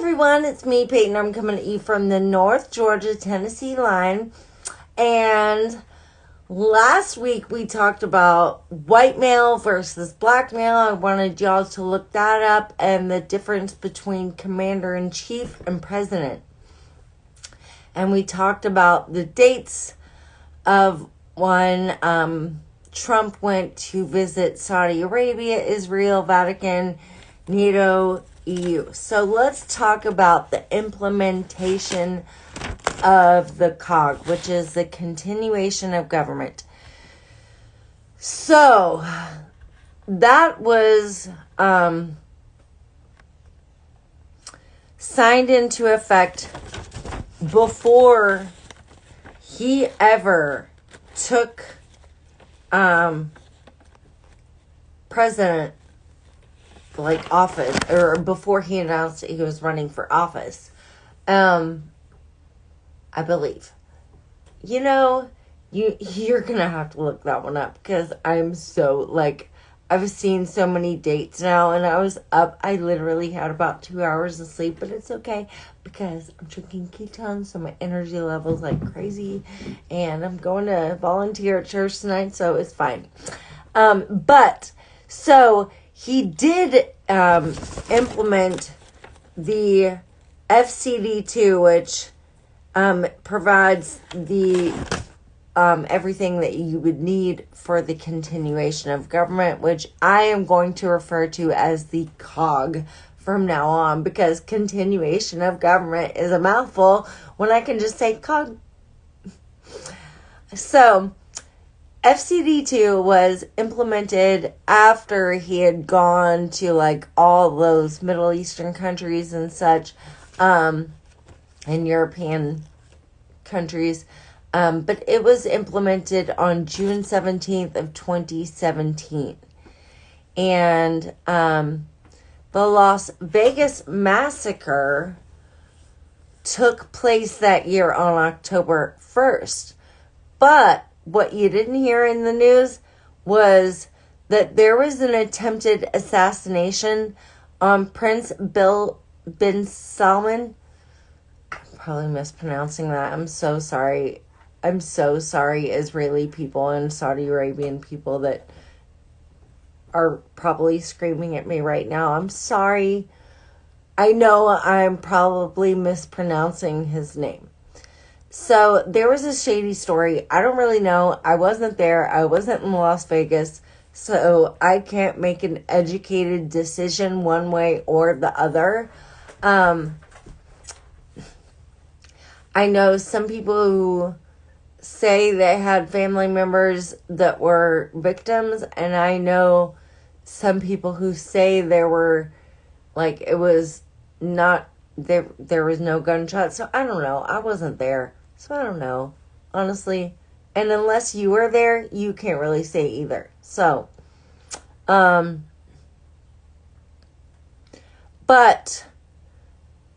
everyone, it's me, Peyton. I'm coming at you from the North Georgia-Tennessee line. And last week we talked about white male versus black male. I wanted y'all to look that up and the difference between commander-in-chief and president. And we talked about the dates of when Trump went to visit Saudi Arabia, Israel, Vatican, NATO, EU. So let's talk about the implementation of the COG, which is the continuation of government. So that was signed into effect before he ever took president office, or before he announced that he was running for office. I believe. You're gonna have to look that one up because I'm so I've seen so many dates now, and I was up. I literally had about 2 hours of sleep, but it's okay because I'm drinking ketones, so my energy level's crazy, and I'm going to volunteer at church tonight, so it's fine. So he did implement the FCD2, which provides the everything that you would need for the continuation of government, which I am going to refer to as the COG from now on, because continuation of government is a mouthful when I can just say COG. So FCD2 was implemented after he had gone to all those Middle Eastern countries and such, and European countries. But it was implemented on June 17th of 2017. And the Las Vegas massacre took place that year on October 1st. But what you didn't hear in the news was that there was an attempted assassination on Prince bin Salman. I'm probably mispronouncing that. I'm so sorry. I'm so sorry, Israeli people and Saudi Arabian people that are probably screaming at me right now. I'm sorry. I know I'm probably mispronouncing his name. So there was a shady story. I don't really know. I wasn't there. I wasn't in Las Vegas. So I can't make an educated decision one way or the other. I know some people who say they had family members that were victims, and I know some people who say there were, it was not, there was no gunshot. So I don't know. I wasn't there. So I don't know, honestly. And unless you were there, you can't really say either. So, but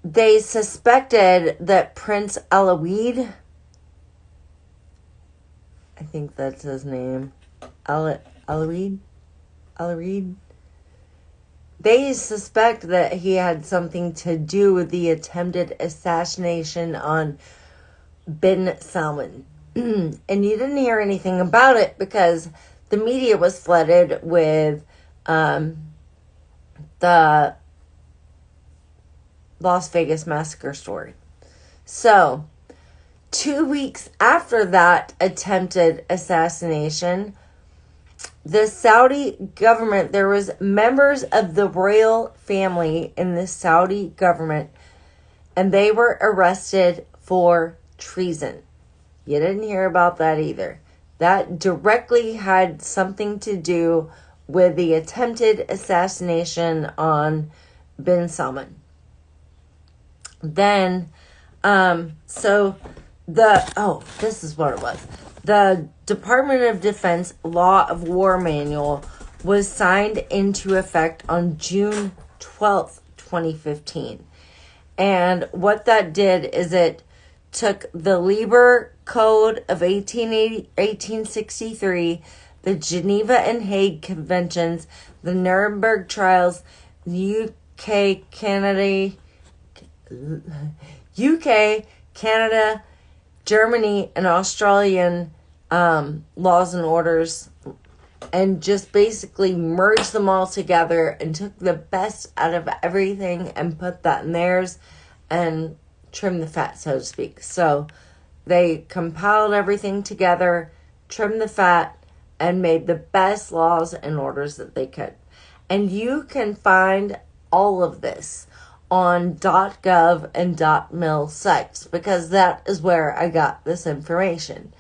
they suspected that Prince Alawid, I think that's his name, Alawid. They suspect that he had something to do with the attempted assassination on bin Salman. And you didn't hear anything about it because the media was flooded with the Las Vegas massacre story. So 2 weeks after that attempted assassination, the Saudi government, there was members of the royal family in the Saudi government, and they were arrested for treason. You didn't hear about that either. That directly had something to do with the attempted assassination on bin Salman. Then, this is what it was. The Department of Defense Law of War Manual was signed into effect on June 12th, 2015. And what that did is it took the Lieber Code of 1863, the Geneva and Hague Conventions, the Nuremberg Trials, the UK, Canada, UK, Canada, Germany, and Australian laws and orders, and just basically merged them all together and took the best out of everything and put that in theirs and trimmed the fat, so to speak. So they compiled everything together, trimmed the fat, and made the best laws and orders that they could. And you can find all of this on .gov and .mil sites, because that is where I got this information.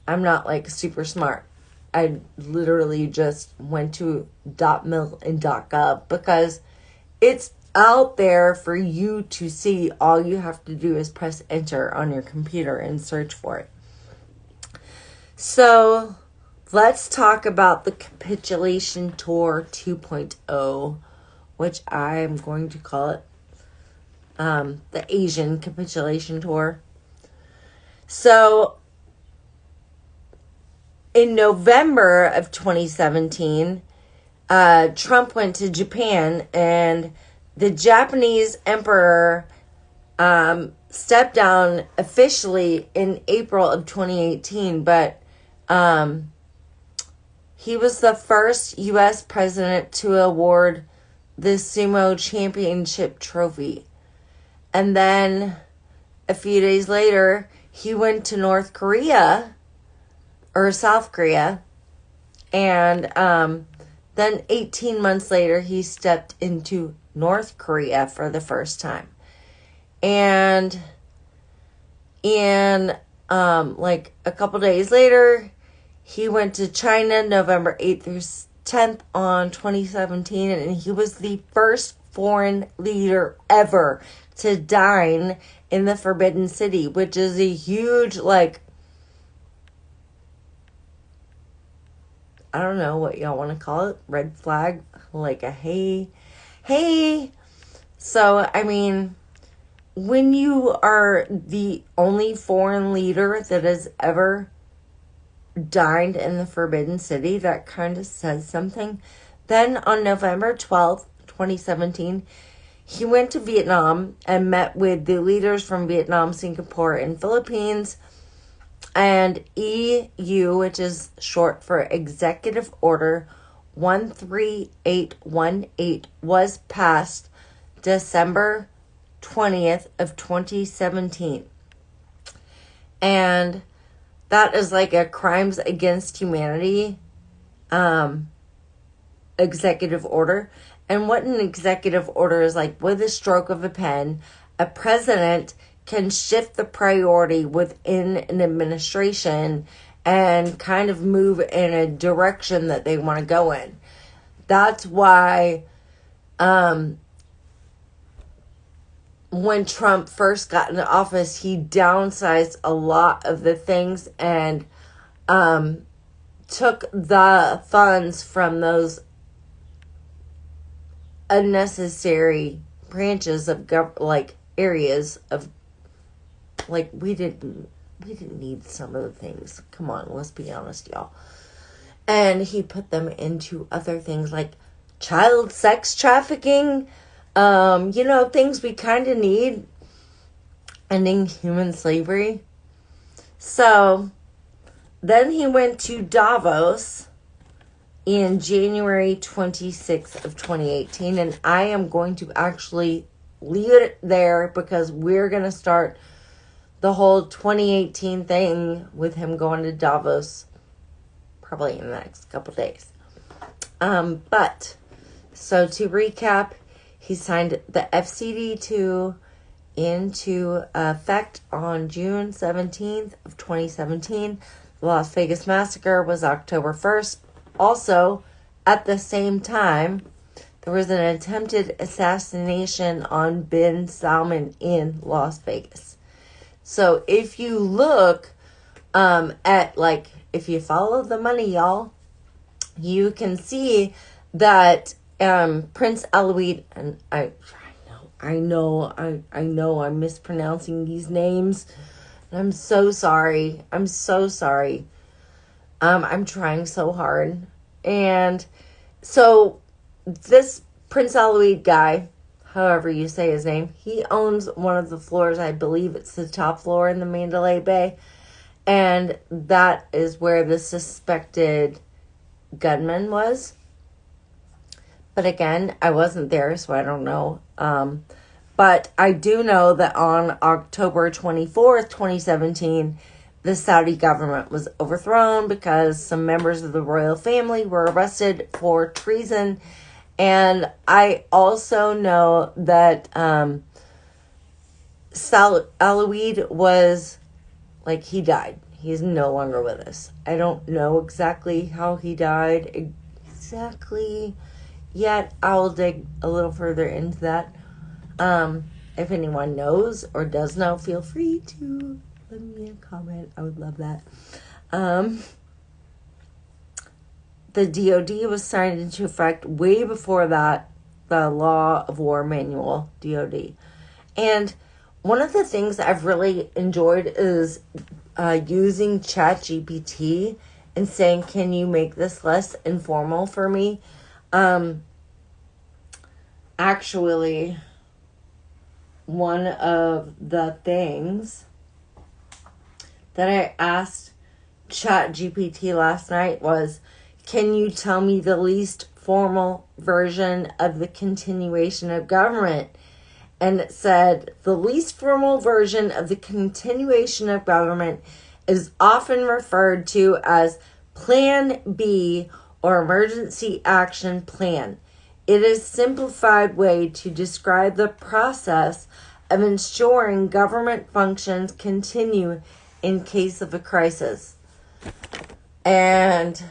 I'm not like super smart. I literally just went to .mil and .gov because it's out there for you to see. All you have to do is press enter on your computer and search for it. So let's talk about the Capitulation Tour 2.0, which I'm going to call it the Asian Capitulation Tour. So in November of 2017, Trump went to Japan, and the Japanese emperor stepped down officially in April of 2018, but he was the first U.S. president to award the Sumo Championship trophy. And then a few days later, he went to North Korea, or South Korea, and then 18 months later, he stepped into North Korea for the first time. And in like a couple days later, he went to China November 8th through 10th on 2017, and he was the first foreign leader ever to dine in the Forbidden City, which is a huge, like, I don't know what y'all want to call it, red flag, like a hey. So, I mean, when you are the only foreign leader that has ever dined in the Forbidden City, that kind of says something. Then on November 12th, 2017, he went to Vietnam and met with the leaders from Vietnam, Singapore, and Philippines. And EU, which is short for Executive Order 13818, was passed December 20th of 2017. And that is like a crimes against humanity executive order. And what an executive order is like, with a stroke of a pen, a president can shift the priority within an administration and kind of move in a direction that they want to go in. That's why when Trump first got into office, he downsized a lot of the things and took the funds from those unnecessary branches of areas of, like, we didn't need some of the things. Come on, let's be honest, y'all. And he put them into other things like child sex trafficking, things we kind of need, ending human slavery. So then he went to Davos in January 26th of 2018, and I am going to actually leave it there because we're going to start the whole 2018 thing with him going to Davos probably in the next couple days. But so to recap, he signed the FCD2 into effect on June 17th of 2017. The Las Vegas Massacre was October 1st. Also, at the same time, there was an attempted assassination on bin Salman in Las Vegas. So if you look at, like, if you follow the money, y'all, you can see that Prince Alwaleed, and I know I'm mispronouncing these names. I'm so sorry. I'm trying so hard. And so this Prince Alwaleed guy however you say his name, he owns one of the floors. I believe it's the top floor in the Mandalay Bay. And that is where the suspected gunman was. But again, I wasn't there, so I don't know. But I do know that on October 24th, 2017, the Saudi government was overthrown because some members of the royal family were arrested for treason. And I also know that Alwaleed was, like, he died. He's no longer with us. I don't know exactly how he died exactly yet. I'll dig a little further into that. If anyone knows or does know, feel free to leave me a comment. I would love that. The DOD was signed into effect way before that, the Law of War Manual, DOD. And one of the things I've really enjoyed is using ChatGPT and saying, can you make this less informal for me? Actually, one of the things that I asked ChatGPT last night was, can you tell me the least formal version of the continuation of government? And it said, the least formal version of the continuation of government is often referred to as Plan B or Emergency Action Plan. It is a simplified way to describe the process of ensuring government functions continue in case of a crisis. And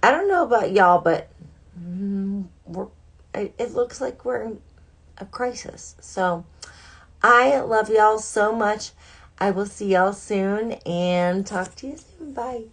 I don't know about y'all, but it looks like we're in a crisis. So I love y'all so much. I will see y'all soon and talk to you soon. Bye.